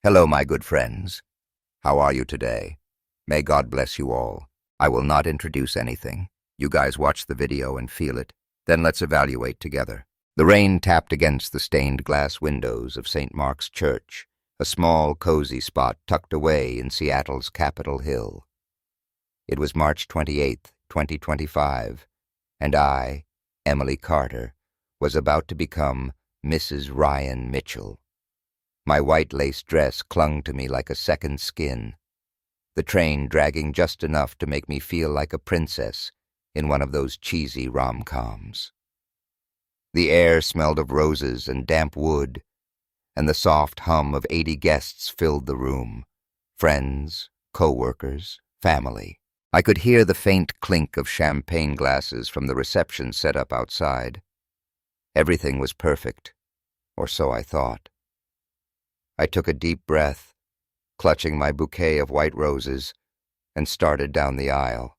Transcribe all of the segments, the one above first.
Hello, my good friends. How are you today? May God bless you all. I will not introduce anything. You guys watch the video and feel it. Then let's evaluate together. The rain tapped against the stained glass windows of St. Mark's Church, a small, cozy spot tucked away in Seattle's Capitol Hill. It was March 28th, 2025, and I, Emily Carter, was about to become Mrs. Ryan Mitchell. My white lace dress clung to me like a second skin, the train dragging just enough to make me feel like a princess in one of those cheesy rom-coms. The air smelled of roses and damp wood, and the soft hum of 80 guests filled the room, friends, co-workers, family. I could hear the faint clink of champagne glasses from the reception set up outside. Everything was perfect, or so I thought. I took a deep breath, clutching my bouquet of white roses, and started down the aisle.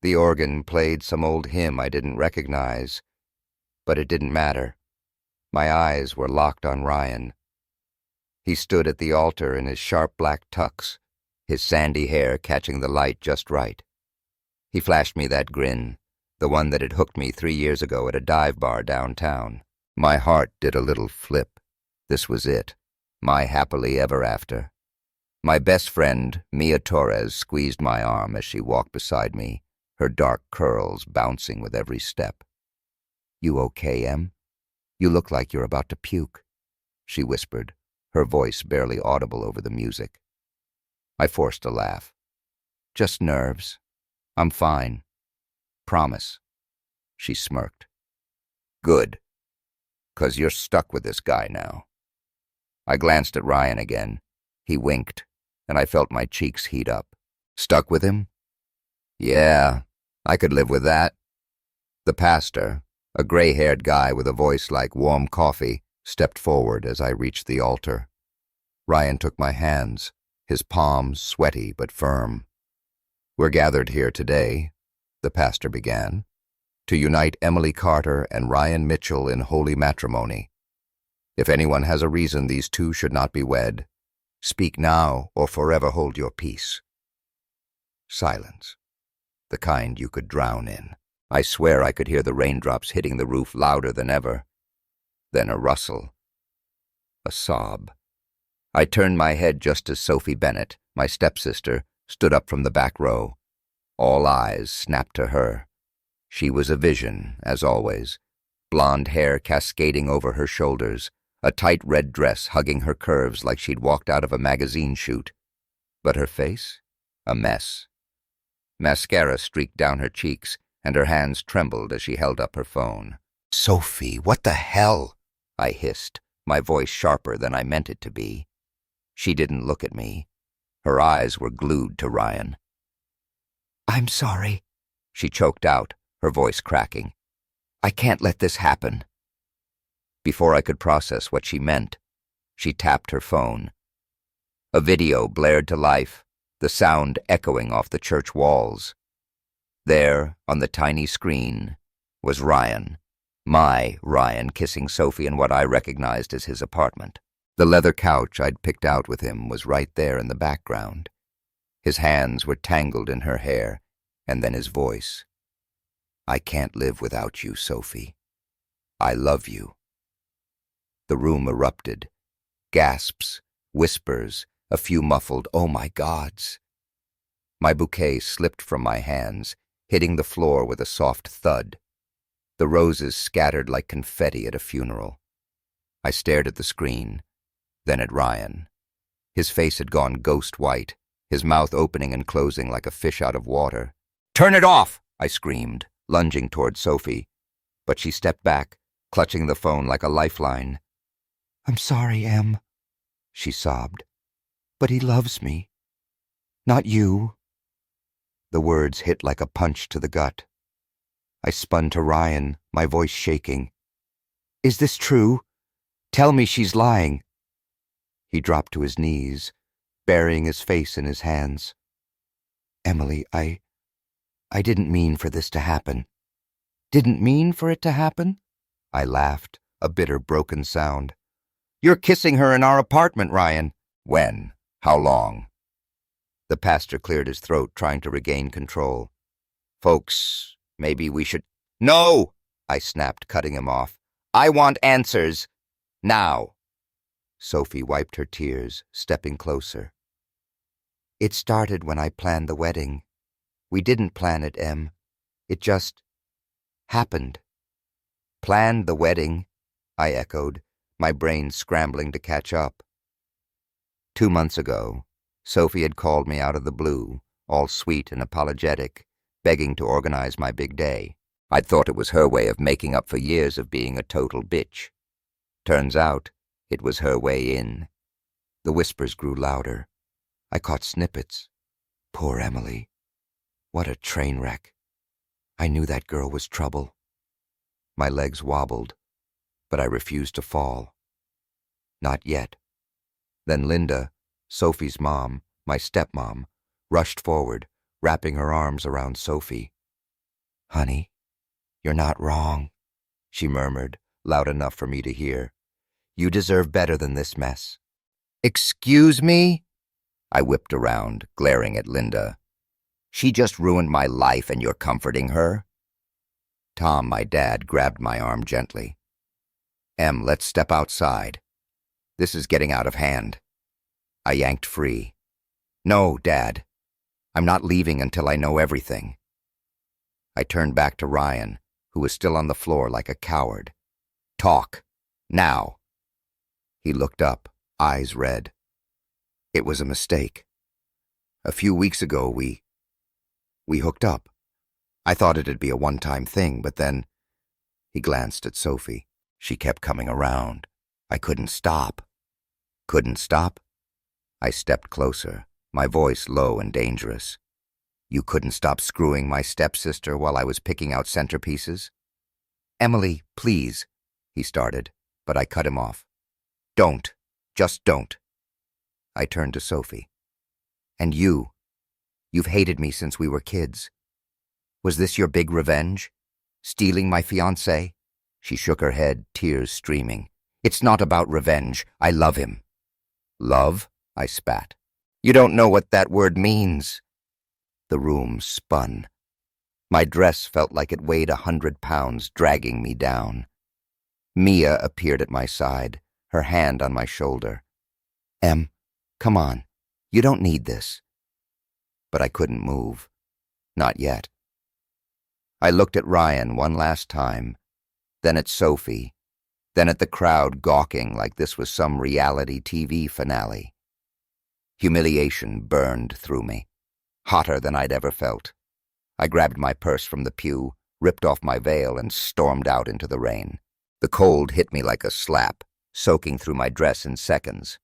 The organ played some old hymn I didn't recognize, but it didn't matter. My eyes were locked on Ryan. He stood at the altar in his sharp black tux, his sandy hair catching the light just right. He flashed me that grin, the one that had hooked me 3 years ago at a dive bar downtown. My heart did a little flip. This was it. My happily ever after. My best friend, Mia Torres, squeezed my arm as she walked beside me, her dark curls bouncing with every step. "You okay, Em? You look like you're about to puke," she whispered, her voice barely audible over the music. I forced a laugh. "Just nerves. I'm fine. Promise." She smirked. "Good, 'cause you're stuck with this guy now." I glanced at Ryan again. He winked, and I felt my cheeks heat up. "Stuck with him?" "Yeah, I could live with that." The pastor, a gray-haired guy with a voice like warm coffee, stepped forward as I reached the altar. Ryan took my hands, his palms sweaty but firm. "We're gathered here today," the pastor began, "to unite Emily Carter and Ryan Mitchell in holy matrimony. If anyone has a reason these two should not be wed, speak now or forever hold your peace." Silence. The kind you could drown in. I swear I could hear the raindrops hitting the roof louder than ever. Then a rustle. A sob. I turned my head just as Sophie Bennett, my stepsister, stood up from the back row. All eyes snapped to her. She was a vision, as always. Blonde hair cascading over her shoulders, a tight red dress hugging her curves like she'd walked out of a magazine shoot. But her face? A mess. Mascara streaked down her cheeks, and her hands trembled as she held up her phone. "Sophie, what the hell?" I hissed, my voice sharper than I meant it to be. She didn't look at me. Her eyes were glued to Ryan. "I'm sorry," she choked out, her voice cracking. "I can't let this happen." Before I could process what she meant, she tapped her phone. A video blared to life, the sound echoing off the church walls. There, on the tiny screen, was Ryan, my Ryan, kissing Sophie in what I recognized as his apartment. The leather couch I'd picked out with him was right there in the background. His hands were tangled in her hair, and then his voice. "I can't live without you, Sophie. I love you." The room erupted. Gasps, whispers, a few muffled "oh my gods." My bouquet slipped from my hands, hitting the floor with a soft thud. The roses scattered like confetti at a funeral. I stared at the screen, then at Ryan. His face had gone ghost white, his mouth opening and closing like a fish out of water. "Turn it off!" I screamed, lunging toward Sophie. But she stepped back, clutching the phone like a lifeline. "I'm sorry, Em," she sobbed. "But he loves me. Not you." The words hit like a punch to the gut. I spun to Ryan, my voice shaking. "Is this true? Tell me she's lying." He dropped to his knees, burying his face in his hands. "Emily, I didn't mean for this to happen." "Didn't mean for it to happen?" I laughed, a bitter, broken sound. "You're kissing her in our apartment, Ryan. When? How long? The pastor cleared his throat, trying to regain control. Folks, maybe we should— No! I snapped, cutting him off. I want answers. Now. Sophie wiped her tears, stepping closer. It started when I planned the wedding. We didn't plan it, Em. It just happened. Planned the wedding, I echoed, my brain scrambling to catch up. 2 months ago, Sophie had called me out of the blue, all sweet and apologetic, begging to organize my big day. I'd thought it was her way of making up for years of being a total bitch. Turns out, it was her way in. The whispers grew louder. I caught snippets. Poor Emily. What a train wreck. I knew that girl was trouble. My legs wobbled, but I refused to fall. Not yet. Then Linda, Sophie's mom, my stepmom, rushed forward, wrapping her arms around Sophie. Honey, you're not wrong, she murmured, loud enough for me to hear. You deserve better than this mess. Excuse me? I whipped around, glaring at Linda. She just ruined my life and you're comforting her? Tom, my dad, grabbed my arm gently. Em, let's step outside. This is getting out of hand. I yanked free. No, Dad. I'm not leaving until I know everything. I turned back to Ryan, who was still on the floor like a coward. Talk. Now. He looked up, eyes red. It was a mistake. A few weeks ago, we hooked up. I thought it'd be a one-time thing, but then— He glanced at Sophie. She kept coming around. I couldn't stop. Couldn't stop? I stepped closer, my voice low and dangerous. You couldn't stop screwing my stepsister while I was picking out centerpieces? Emily, please, he started, but I cut him off. Don't. Just don't. I turned to Sophie. And you've hated me since we were kids. Was this your big revenge? Stealing my fiancé? She shook her head, tears streaming. It's not about revenge. I love him. Love? I spat. You don't know what that word means. The room spun. My dress felt like it weighed 100 pounds, dragging me down. Mia appeared at my side, her hand on my shoulder. Em, come on. You don't need this. But I couldn't move. Not yet. I looked at Ryan one last time, then at Sophie, then at the crowd gawking like this was some reality TV finale. Humiliation burned through me, hotter than I'd ever felt. I grabbed my purse from the pew, ripped off my veil, and stormed out into the rain. The cold hit me like a slap, soaking through my dress in seconds.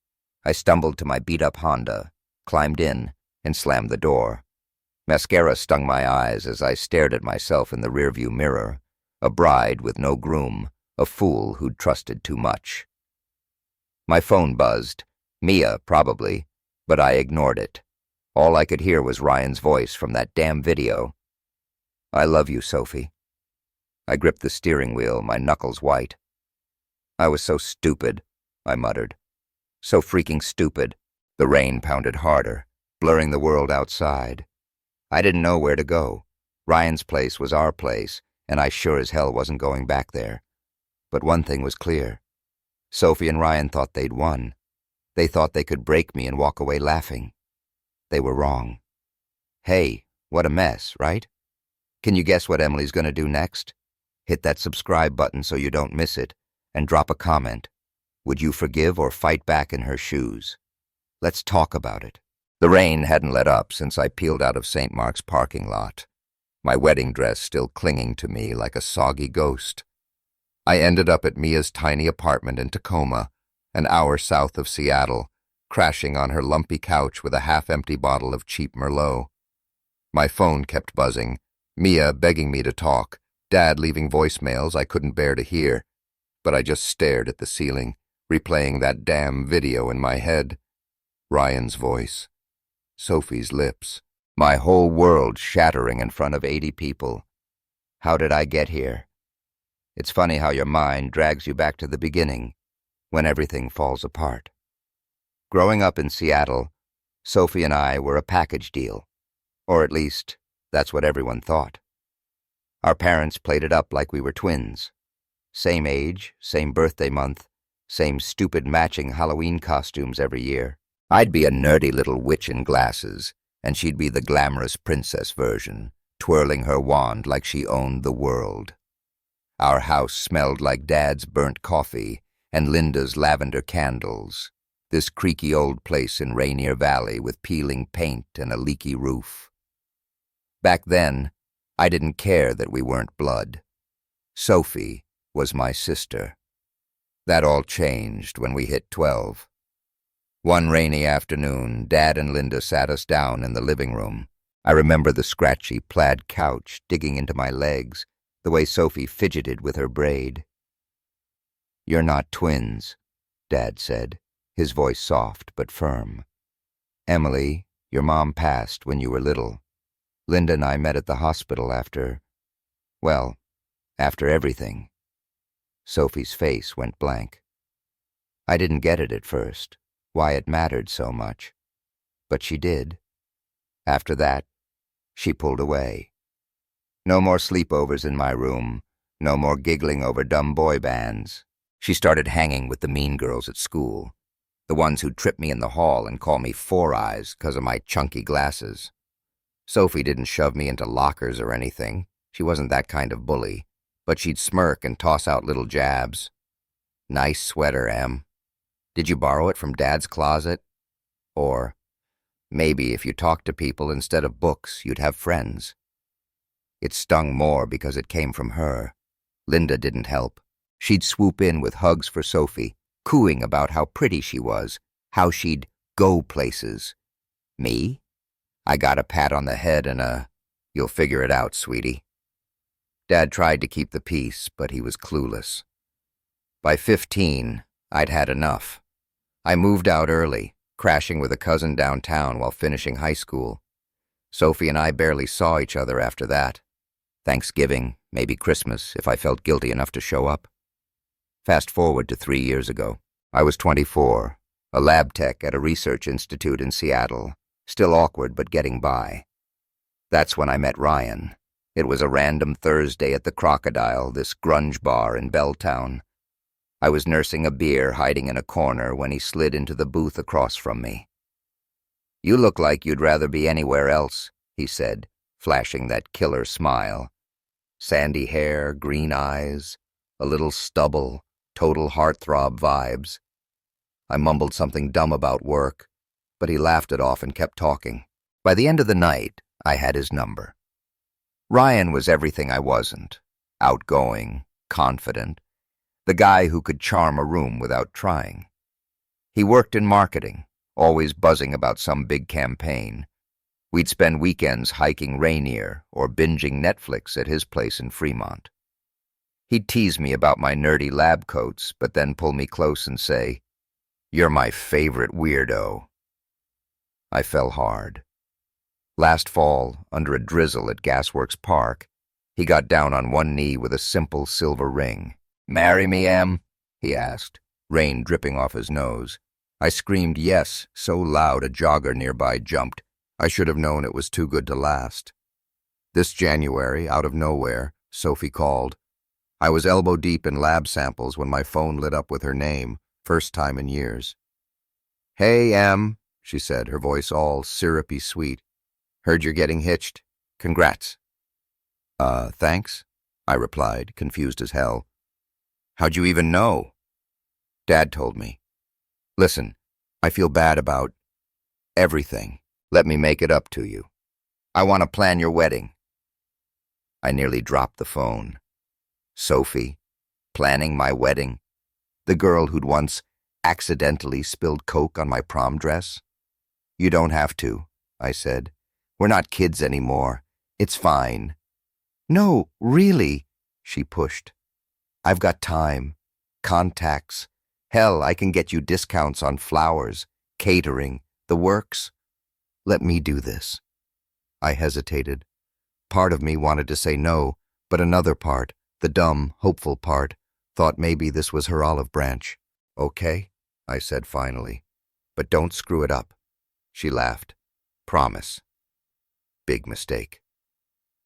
I stumbled to my beat-up Honda, climbed in, and slammed the door. Mascara stung my eyes as I stared at myself in the rearview mirror, a bride with no groom, a fool who'd trusted too much. My phone buzzed. Mia, probably, but I ignored it. All I could hear was Ryan's voice from that damn video. I love you, Sophie. I gripped the steering wheel, my knuckles white. I was so stupid, I muttered. So freaking stupid. The rain pounded harder, blurring the world outside. I didn't know where to go. Ryan's place was our place, and I sure as hell wasn't going back there. But one thing was clear. Sophie and Ryan thought they'd won. They thought they could break me and walk away laughing. They were wrong. Hey, what a mess, right? Can you guess what Emily's gonna do next? Hit that subscribe button so you don't miss it, and drop a comment. Would you forgive or fight back in her shoes? Let's talk about it. The rain hadn't let up since I peeled out of St. Mark's parking lot, my wedding dress still clinging to me like a soggy ghost. I ended up at Mia's tiny apartment in Tacoma, an hour south of Seattle, crashing on her lumpy couch with a half-empty bottle of cheap Merlot. My phone kept buzzing, Mia begging me to talk, Dad leaving voicemails I couldn't bear to hear, but I just stared at the ceiling, replaying that damn video in my head. Ryan's voice. Sophie's lips. My whole world shattering in front of 80 people. How did I get here? It's funny how your mind drags you back to the beginning, when everything falls apart. Growing up in Seattle, Sophie and I were a package deal. Or at least, that's what everyone thought. Our parents played it up like we were twins. Same age, same birthday month, same stupid matching Halloween costumes every year. I'd be a nerdy little witch in glasses, and she'd be the glamorous princess version, twirling her wand like she owned the world. Our house smelled like Dad's burnt coffee and Linda's lavender candles, this creaky old place in Rainier Valley with peeling paint and a leaky roof. Back then, I didn't care that we weren't blood. Sophie was my sister. That all changed when we hit 12. One rainy afternoon, Dad and Linda sat us down in the living room. I remember the scratchy plaid couch digging into my legs, the way Sophie fidgeted with her braid. "You're not twins," Dad said, his voice soft but firm. "Emily, your mom passed when you were little. Linda and I met at the hospital after everything." Sophie's face went blank. I didn't get it at first, why it mattered so much. But she did. After that, she pulled away. No more sleepovers in my room, no more giggling over dumb boy bands. She started hanging with the mean girls at school, the ones who'd trip me in the hall and call me Four Eyes 'cause of my chunky glasses. Sophie didn't shove me into lockers or anything. She wasn't that kind of bully, but she'd smirk and toss out little jabs. "Nice sweater, Em. Did you borrow it from Dad's closet?" Or, "Maybe if you talked to people instead of books, you'd have friends." It stung more because it came from her. Linda didn't help. She'd swoop in with hugs for Sophie, cooing about how pretty she was, how she'd go places. Me? I got a pat on the head and "You'll figure it out, sweetie." Dad tried to keep the peace, but he was clueless. By 15, I'd had enough. I moved out early, crashing with a cousin downtown while finishing high school. Sophie and I barely saw each other after that. Thanksgiving, maybe Christmas, if I felt guilty enough to show up. Fast forward to 3 years ago. I was 24, a lab tech at a research institute in Seattle, still awkward but getting by. That's when I met Ryan. It was a random Thursday at the Crocodile, this grunge bar in Belltown. I was nursing a beer hiding in a corner when he slid into the booth across from me. "You look like you'd rather be anywhere else," he said, flashing that killer smile. Sandy hair, green eyes, a little stubble, total heartthrob vibes. I mumbled something dumb about work, but he laughed it off and kept talking. By the end of the night, I had his number. Ryan was everything I wasn't. Outgoing, confident, the guy who could charm a room without trying. He worked in marketing, always buzzing about some big campaign. We'd spend weekends hiking Rainier or binging Netflix at his place in Fremont. He'd tease me about my nerdy lab coats, but then pull me close and say, "You're my favorite weirdo." I fell hard. Last fall, under a drizzle at Gasworks Park, he got down on one knee with a simple silver ring. "Marry me, Em?" he asked, rain dripping off his nose. I screamed yes so loud a jogger nearby jumped. I should have known it was too good to last. This January, out of nowhere, Sophie called. I was elbow-deep in lab samples when my phone lit up with her name, first time in years. "Hey, Em," she said, her voice all syrupy sweet. "Heard you're getting hitched. Congrats." Thanks," I replied, confused as hell. "How'd you even know?" "Dad told me. Listen, I feel bad about everything. Let me make it up to you. I want to plan your wedding." I nearly dropped the phone. Sophie, planning my wedding? The girl who'd once accidentally spilled Coke on my prom dress? "You don't have to," I said. "We're not kids anymore. It's fine." "No, really," she pushed. "I've got time, contacts. Hell, I can get you discounts on flowers, catering, the works. Let me do this." I hesitated. Part of me wanted to say no, but another part, the dumb, hopeful part, thought maybe this was her olive branch. "Okay," I said finally. But don't screw it up. She laughed. Promise. Big mistake.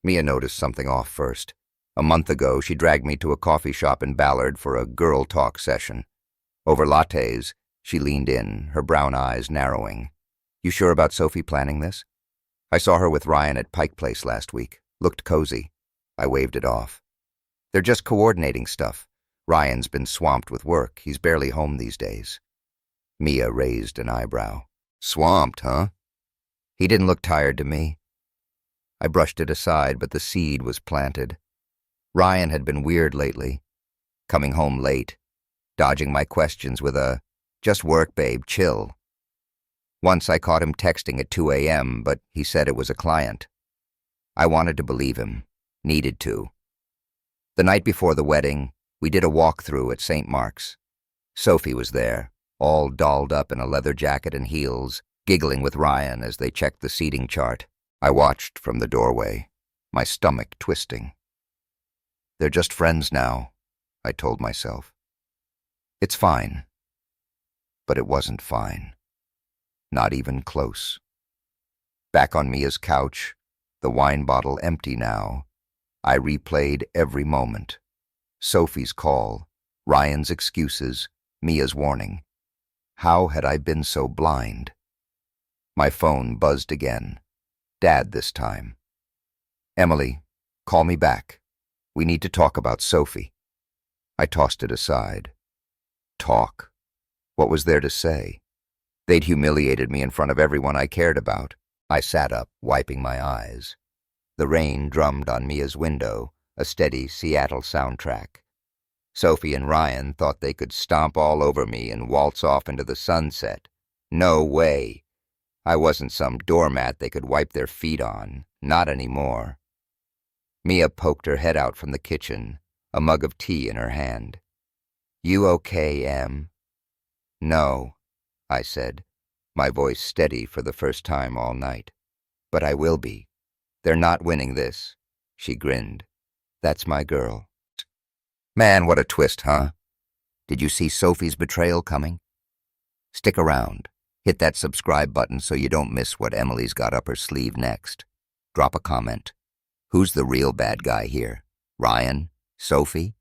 Mia noticed something off first. A month ago, she dragged me to a coffee shop in Ballard for a girl talk session. Over lattes, she leaned in, her brown eyes narrowing. You sure about Sophie planning this? I saw her with Ryan at Pike Place last week. Looked cozy. I waved it off. They're just coordinating stuff. Ryan's been swamped with work. He's barely home these days. Mia raised an eyebrow. Swamped, huh? He didn't look tired to me. I brushed it aside, but the seed was planted. Ryan had been weird lately. Coming home late. Dodging my questions with a, just work, babe, chill. Once I caught him texting at 2 a.m., but he said it was a client. I wanted to believe him. Needed to. The night before the wedding, we did a walkthrough at St. Mark's. Sophie was there, all dolled up in a leather jacket and heels, giggling with Ryan as they checked the seating chart. I watched from the doorway, my stomach twisting. They're just friends now, I told myself. It's fine. But it wasn't fine. Not even close. Back on Mia's couch, the wine bottle empty now, I replayed every moment. Sophie's call, Ryan's excuses, Mia's warning. How had I been so blind? My phone buzzed again. Dad this time. Emily, call me back. We need to talk about Sophie. I tossed it aside. Talk? What was there to say? They'd humiliated me in front of everyone I cared about. I sat up, wiping my eyes. The rain drummed on Mia's window, a steady Seattle soundtrack. Sophie and Ryan thought they could stomp all over me and waltz off into the sunset. No way. I wasn't some doormat they could wipe their feet on. Not anymore. Mia poked her head out from the kitchen, a mug of tea in her hand. You okay, Em? No, I said, my voice steady for the first time all night. But I will be. They're not winning this. She grinned. That's my girl. Man, what a twist, huh? Did you see Sophie's betrayal coming? Stick around. Hit that subscribe button so you don't miss what Emily's got up her sleeve next. Drop a comment. Who's the real bad guy here? Ryan? Sophie?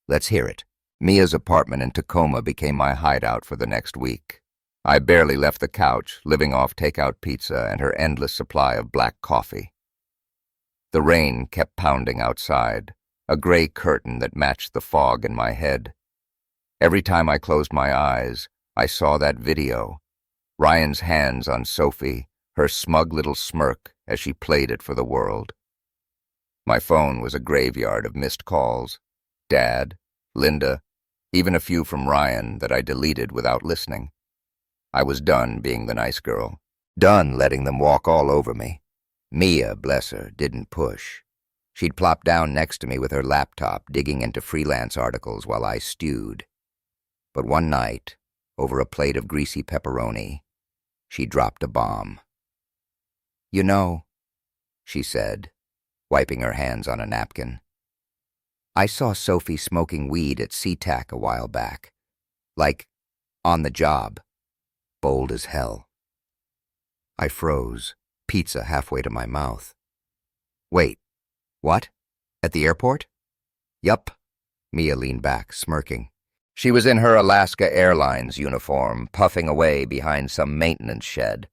Let's hear it. Mia's apartment in Tacoma became my hideout for the next week. I barely left the couch, living off takeout pizza and her endless supply of black coffee. The rain kept pounding outside, a gray curtain that matched the fog in my head. Every time I closed my eyes, I saw that video. Ryan's hands on Sophie, her smug little smirk as she played it for the world. My phone was a graveyard of missed calls. Dad, Linda, even a few from Ryan that I deleted without listening. I was done being the nice girl. Done letting them walk all over me. Mia, bless her, didn't push. She'd plop down next to me with her laptop, digging into freelance articles while I stewed. But one night, over a plate of greasy pepperoni, she dropped a bomb. You know, she said, wiping her hands on a napkin. I saw Sophie smoking weed at SeaTac a while back. Like, on the job. Bold as hell. I froze, pizza halfway to my mouth. Wait, what? At the airport? Yup. Mia leaned back, smirking. She was in her Alaska Airlines uniform, puffing away behind some maintenance shed.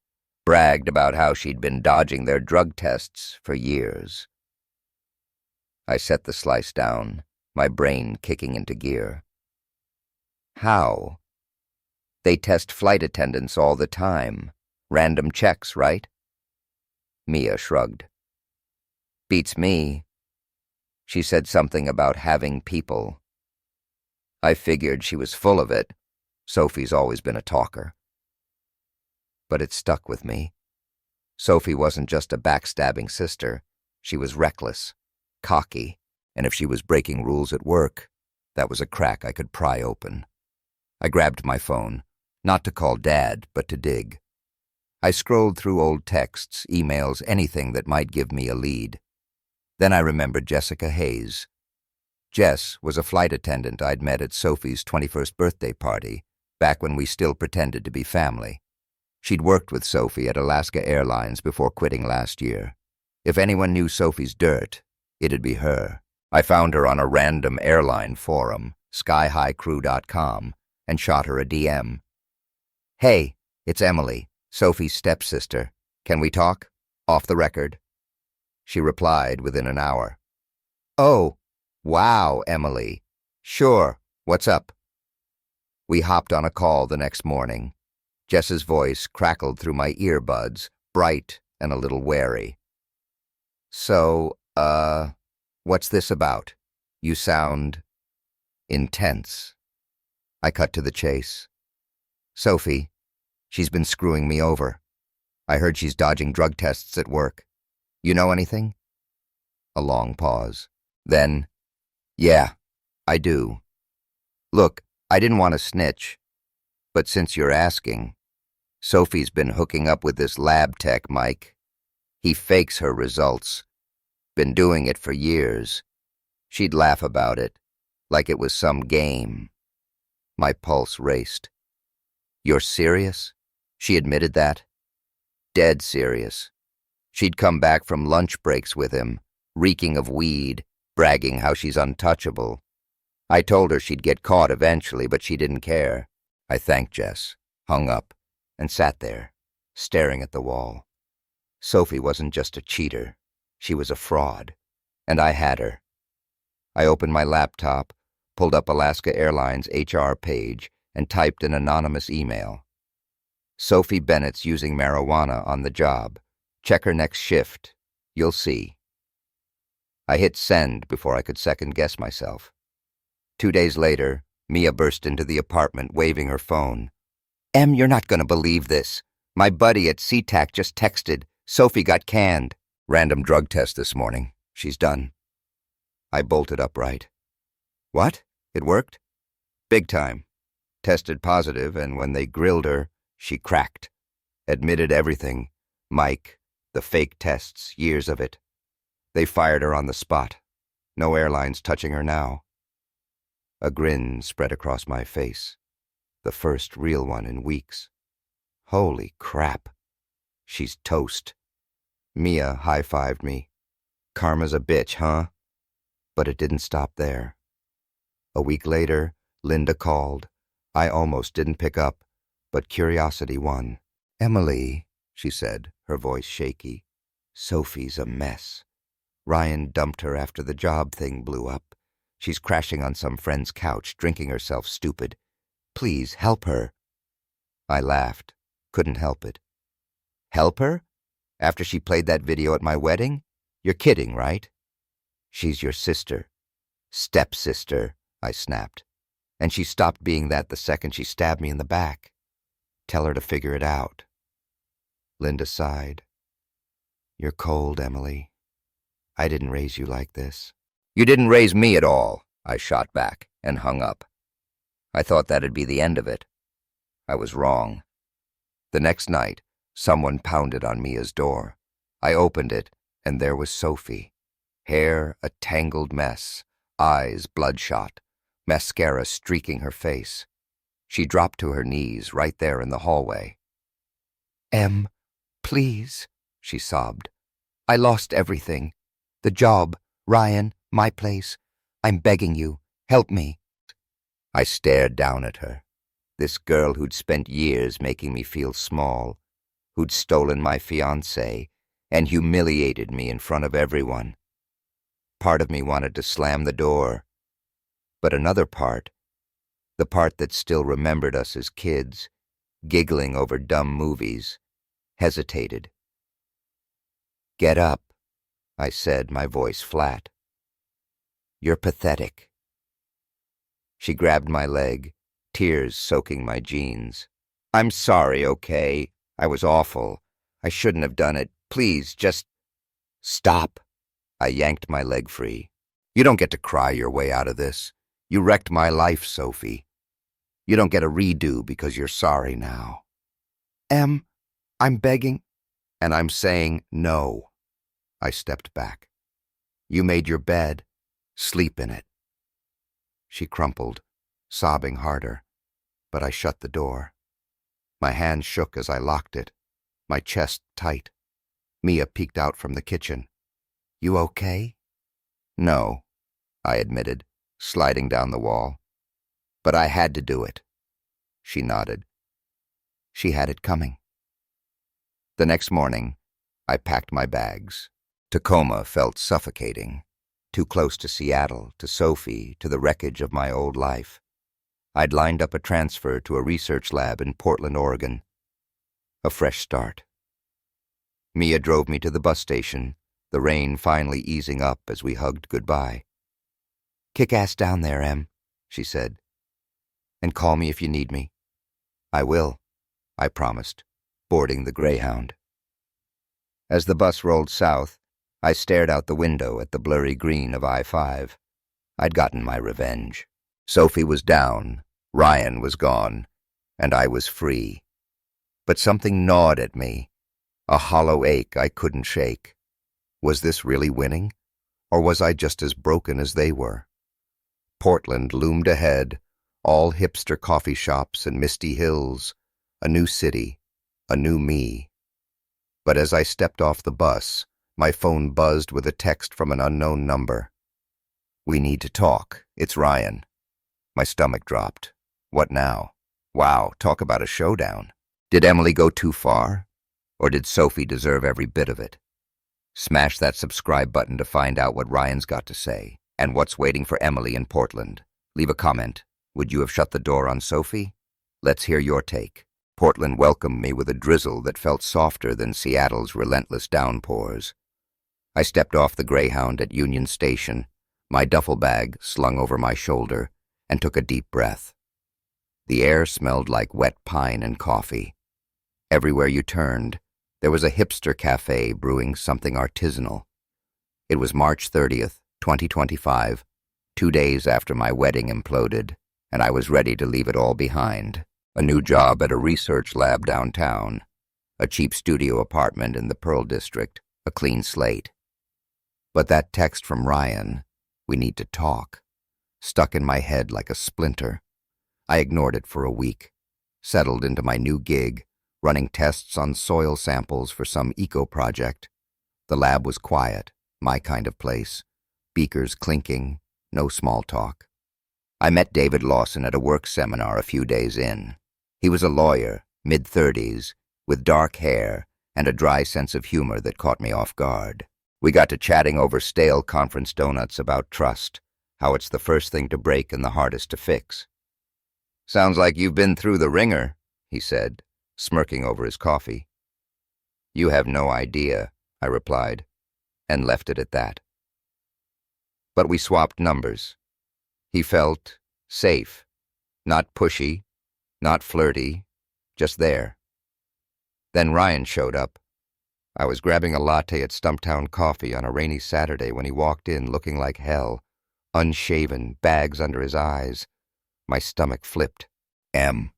Bragged about how she'd been dodging their drug tests for years. I set the slice down, my brain kicking into gear. How? They test flight attendants all the time. Random checks, right? Mia shrugged. Beats me. She said something about having people. I figured she was full of it. Sophie's always been a talker. But it stuck with me. Sophie wasn't just a backstabbing sister. She was reckless, cocky, and if she was breaking rules at work, that was a crack I could pry open. I grabbed my phone, not to call Dad, but to dig. I scrolled through old texts, emails, anything that might give me a lead. Then I remembered Jessica Hayes. Jess was a flight attendant I'd met at Sophie's 21st birthday party, back when we still pretended to be family. She'd worked with Sophie at Alaska Airlines before quitting last year. If anyone knew Sophie's dirt, it'd be her. I found her on a random airline forum, skyhighcrew.com, and shot her a DM. "Hey, it's Emily, Sophie's stepsister. Can we talk? Off the record." She replied within an hour. "Oh, wow, Emily. Sure, what's up?" We hopped on a call the next morning. Jess's voice crackled through my earbuds, bright and a little wary. "So, what's this about? You sound intense." I cut to the chase. "Sophie, she's been screwing me over. I heard she's dodging drug tests at work. You know anything?" A long pause. Then, "Yeah, I do. Look, I didn't want to snitch, but since you're asking, Sophie's been hooking up with this lab tech, Mike. He fakes her results. Been doing it for years. She'd laugh about it, like it was some game." My pulse raced. "You're serious?" She admitted that. Dead serious. She'd come back from lunch breaks with him, reeking of weed, bragging how she's untouchable. I told her she'd get caught eventually, but she didn't care. I thanked Jess, hung up, and sat there, staring at the wall. Sophie wasn't just a cheater. She was a fraud, and I had her. I opened my laptop, pulled up Alaska Airlines' HR page, and typed an anonymous email. "Sophie Bennett's using marijuana on the job. Check her next shift. You'll see." I hit send before I could second-guess myself. 2 days later, Mia burst into the apartment waving her phone. "Em, you're not going to believe this. My buddy at SeaTac just texted. Sophie got canned. Random drug test this morning. She's done." I bolted upright. "What? It worked?" "Big time. Tested positive, and when they grilled her, she cracked. Admitted everything. Mike, the fake tests, years of it. They fired her on the spot. No airlines touching her now." A grin spread across my face. The first real one in weeks. Holy crap. She's toast. Mia high-fived me. "Karma's a bitch, huh?" But it didn't stop there. A week later, Linda called. I almost didn't pick up, but curiosity won. "Emily," she said, her voice shaky, "Sophie's a mess. Ryan dumped her after the job thing blew up. She's crashing on some friend's couch, drinking herself stupid. Please, help her." I laughed. Couldn't help it. "Help her? After she played that video at my wedding? You're kidding, right?" "She's your sister." "Stepsister," I snapped. "And she stopped being that the second she stabbed me in the back. Tell her to figure it out." Linda sighed. "You're cold, Emily. I didn't raise you like this." "You didn't raise me at all," I shot back and hung up. I thought that'd be the end of it. I was wrong. The next night, someone pounded on Mia's door. I opened it, and there was Sophie. Hair a tangled mess, eyes bloodshot, mascara streaking her face. She dropped to her knees right there in the hallway. "Em, please," she sobbed. "I lost everything. The job, Ryan, my place. I'm begging you, help me." I stared down at her. This girl who'd spent years making me feel small, who'd stolen my fiancé and humiliated me in front of everyone. Part of me wanted to slam the door, but another part, the part that still remembered us as kids, giggling over dumb movies, hesitated. "Get up," I said, my voice flat. "You're pathetic." She grabbed my leg, tears soaking my jeans. "I'm sorry, okay? I was awful. I shouldn't have done it. Please, just stop." I yanked my leg free. "You don't get to cry your way out of this. You wrecked my life, Sophie. You don't get a redo because you're sorry now." "Em, I'm begging." "And I'm saying no." I stepped back. "You made your bed. Sleep in it." She crumpled, sobbing harder, but I shut the door. My hand shook as I locked it, my chest tight. Mia peeked out from the kitchen. "You okay?" "No," I admitted, sliding down the wall. "But I had to do it." She nodded. She had it coming. The next morning, I packed my bags. Tacoma felt suffocating. Too close to Seattle, to Sophie, to the wreckage of my old life. I'd lined up a transfer to a research lab in Portland, Oregon. A fresh start. Mia drove me to the bus station, the rain finally easing up as we hugged goodbye. "Kick ass down there, Em," she said. "And call me if you need me." "I will," I promised, boarding the Greyhound. As the bus rolled south, I stared out the window at the blurry green of I-5. I'd gotten my revenge. Sophie was down, Ryan was gone, and I was free. But something gnawed at me, a hollow ache I couldn't shake. Was this really winning, or was I just as broken as they were? Portland loomed ahead, all hipster coffee shops and misty hills, a new city, a new me. But as I stepped off the bus, my phone buzzed with a text from an unknown number. "We need to talk. It's Ryan." My stomach dropped. What now? Wow, talk about a showdown. Did Emily go too far? Or did Sophie deserve every bit of it? Smash that subscribe button to find out what Ryan's got to say, and what's waiting for Emily in Portland. Leave a comment. Would you have shut the door on Sophie? Let's hear your take. Portland welcomed me with a drizzle that felt softer than Seattle's relentless downpours. I stepped off the Greyhound at Union Station, my duffel bag slung over my shoulder, and took a deep breath. The air smelled like wet pine and coffee. Everywhere you turned, there was a hipster cafe brewing something artisanal. It was March 30th, 2025, 2 days after my wedding imploded, and I was ready to leave it all behind. A new job at a research lab downtown, a cheap studio apartment in the Pearl District, a clean slate. But that text from Ryan, "We need to talk," stuck in my head like a splinter. I ignored it for a week, settled into my new gig, running tests on soil samples for some eco project. The lab was quiet, my kind of place, beakers clinking, no small talk. I met David Lawson at a work seminar a few days in. He was a lawyer, mid-30s, with dark hair and a dry sense of humor that caught me off guard. We got to chatting over stale conference donuts about trust, how it's the first thing to break and the hardest to fix. "Sounds like you've been through the ringer," he said, smirking over his coffee. "You have no idea," I replied, and left it at that. But we swapped numbers. He felt safe, not pushy, not flirty, just there. Then Ryan showed up. I was grabbing a latte at Stumptown Coffee on a rainy Saturday when he walked in looking like hell, unshaven, bags under his eyes. My stomach flipped. "Em,"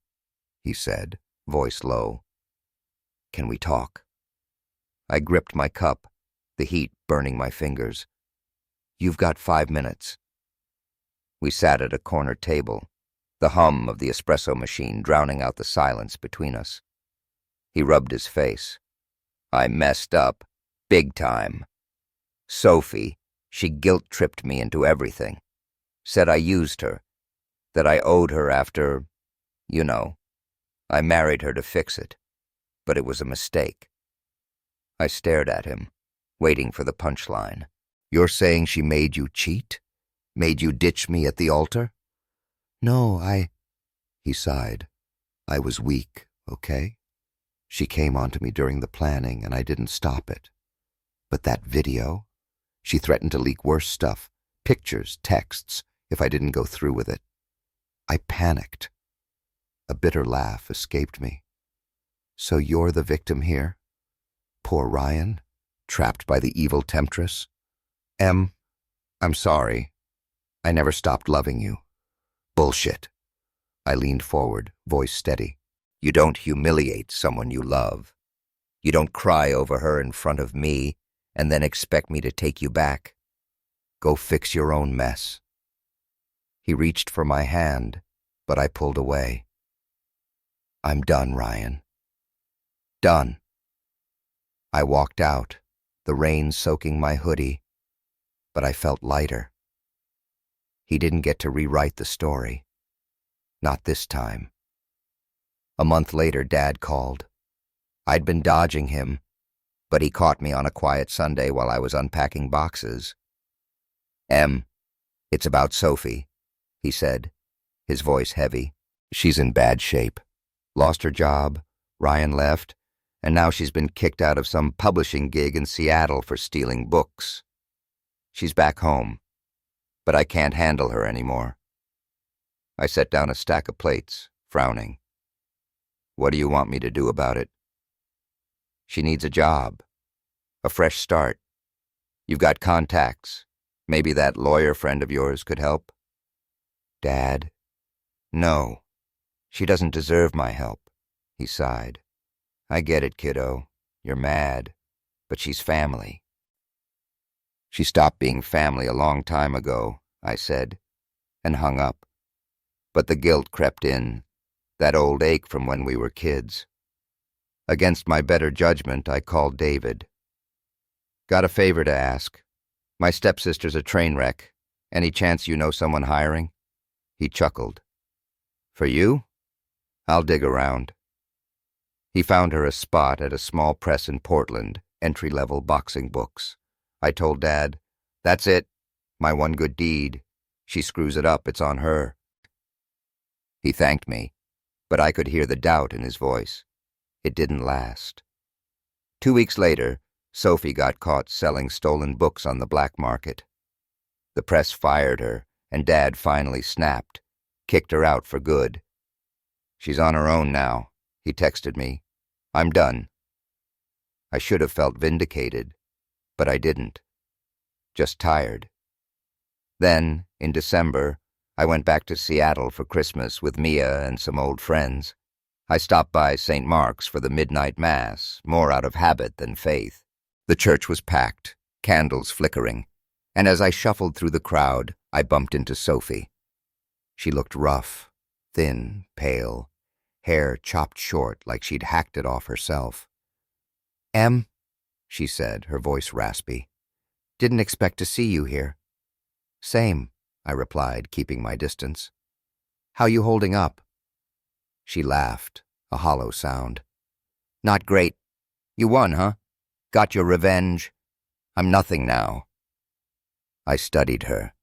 he said, voice low. "Can we talk?" I gripped my cup, the heat burning my fingers. "You've got 5 minutes." We sat at a corner table, the hum of the espresso machine drowning out the silence between us. He rubbed his face. "I messed up, big time. Sophie, she guilt-tripped me into everything. Said I used her, that I owed her after, you know. I married her to fix it, but it was a mistake." I stared at him, waiting for the punchline. "You're saying she made you cheat? Made you ditch me at the altar?" "No, he sighed. "I was weak, okay? She came onto me during the planning, and I didn't stop it. But that video, she threatened to leak worse stuff, pictures, texts, if I didn't go through with it. I panicked." A bitter laugh escaped me. "So you're the victim here? Poor Ryan, trapped by the evil temptress? Em, I'm sorry. I never stopped loving you." "Bullshit." I leaned forward, voice steady. "You don't humiliate someone you love. You don't cry over her in front of me and then expect me to take you back. Go fix your own mess." He reached for my hand, but I pulled away. I'm done, Ryan. Done. I walked out, the rain soaking my hoodie, but I felt lighter. He didn't get to rewrite the story. Not this time. A month later, Dad called. I'd been dodging him, but he caught me on a quiet Sunday while I was unpacking boxes. It's about Sophie, he said, his voice heavy. She's in bad shape. Lost her job, Ryan left, and now she's been kicked out of some publishing gig in Seattle for stealing books. She's back home, but I can't handle her anymore. I set down a stack of plates, frowning. What do you want me to do about it? She needs a job, a fresh start. You've got contacts. Maybe that lawyer friend of yours could help? Dad, no. She doesn't deserve my help, he sighed. I get it, kiddo. You're mad, but she's family. She stopped being family a long time ago, I said, and hung up. But the guilt crept in, that old ache from when we were kids. Against my better judgment, I called David. Got a favor to ask. My stepsister's a train wreck. Any chance you know someone hiring? He chuckled. For you? I'll dig around. He found her a spot at a small press in Portland, entry-level boxing books. I told Dad, that's it, my one good deed. She screws it up, it's on her. He thanked me, but I could hear the doubt in his voice. It didn't last. 2 weeks later, Sophie got caught selling stolen books on the black market. The press fired her, and Dad finally snapped, kicked her out for good. She's on her own now, he texted me. I'm done. I should have felt vindicated, but I didn't. Just tired. Then, in December, I went back to Seattle for Christmas with Mia and some old friends. I stopped by St. Mark's for the midnight mass, more out of habit than faith. The church was packed, candles flickering, and as I shuffled through the crowd, I bumped into Sophie. She looked rough, thin, pale, hair chopped short like she'd hacked it off herself. She said, her voice raspy. Didn't expect to see you here. Same, I replied, keeping my distance. How you holding up? She laughed, a hollow sound. Not great. You won, huh? Got your revenge? I'm nothing now. I studied her,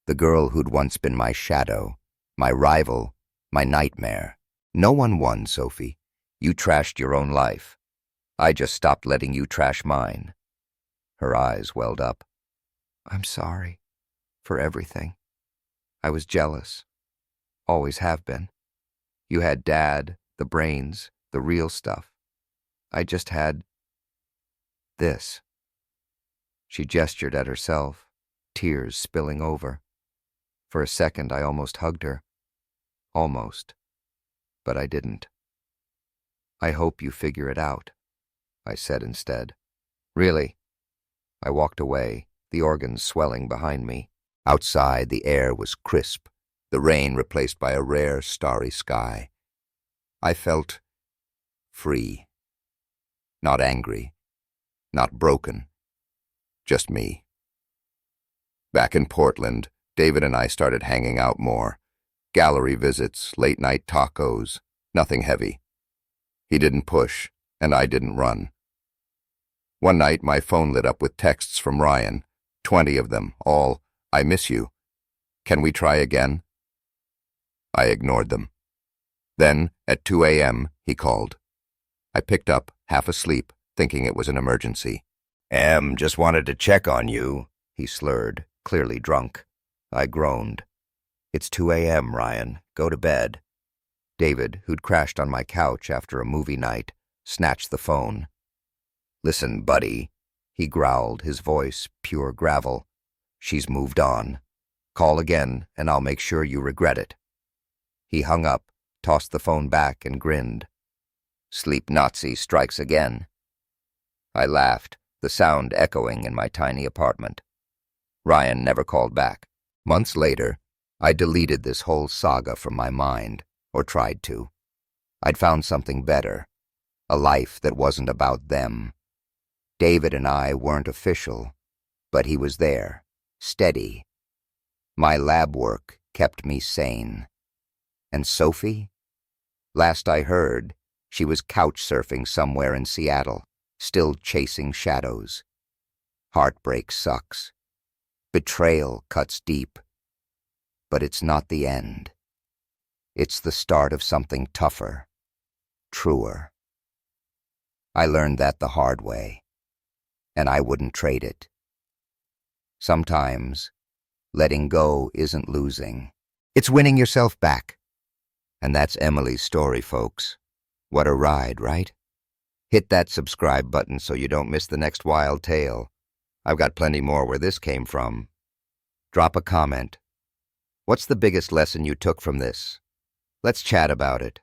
the girl who'd once been my shadow, my rival, my nightmare. No one won, Sophie. You trashed your own life. I just stopped letting you trash mine. Her eyes welled up. I'm sorry for everything. I was jealous. Always have been. You had Dad, the brains, the real stuff. I just had this. She gestured at herself, tears spilling over. For a second, I almost hugged her. Almost. But I didn't. I hope you figure it out, I said instead. Really? I walked away, the organs swelling behind me. Outside, the air was crisp, the rain replaced by a rare, starry sky. I felt free. Not angry. Not broken. Just me. Back in Portland, David and I started hanging out more. Gallery visits, late-night tacos, nothing heavy. He didn't push, and I didn't run. One night, my phone lit up with texts from Ryan, 20 of them, all, I miss you. Can we try again? I ignored them. Then, at 2 a.m., he called. I picked up, half asleep, thinking it was an emergency. Just wanted to check on you, he slurred, clearly drunk. I groaned. It's 2 a.m., Ryan. Go to bed. David, who'd crashed on my couch after a movie night, snatched the phone. Listen, buddy, he growled, his voice pure gravel. She's moved on. Call again, and I'll make sure you regret it. He hung up, tossed the phone back, and grinned. Sleep Nazi strikes again. I laughed, the sound echoing in my tiny apartment. Ryan never called back. Months later, I deleted this whole saga from my mind, or tried to. I'd found something better, a life that wasn't about them. David and I weren't official, but he was there, steady. My lab work kept me sane. And Sophie? Last I heard, she was couch surfing somewhere in Seattle, still chasing shadows. Heartbreak sucks. Betrayal cuts deep. But it's not the end. It's the start of something tougher, truer. I learned that the hard way, and I wouldn't trade it. Sometimes, letting go isn't losing. It's winning yourself back. And that's Emily's story, folks. What a ride, right? Hit that subscribe button so you don't miss the next wild tale. I've got plenty more where this came from. Drop a comment. What's the biggest lesson you took from this? Let's chat about it.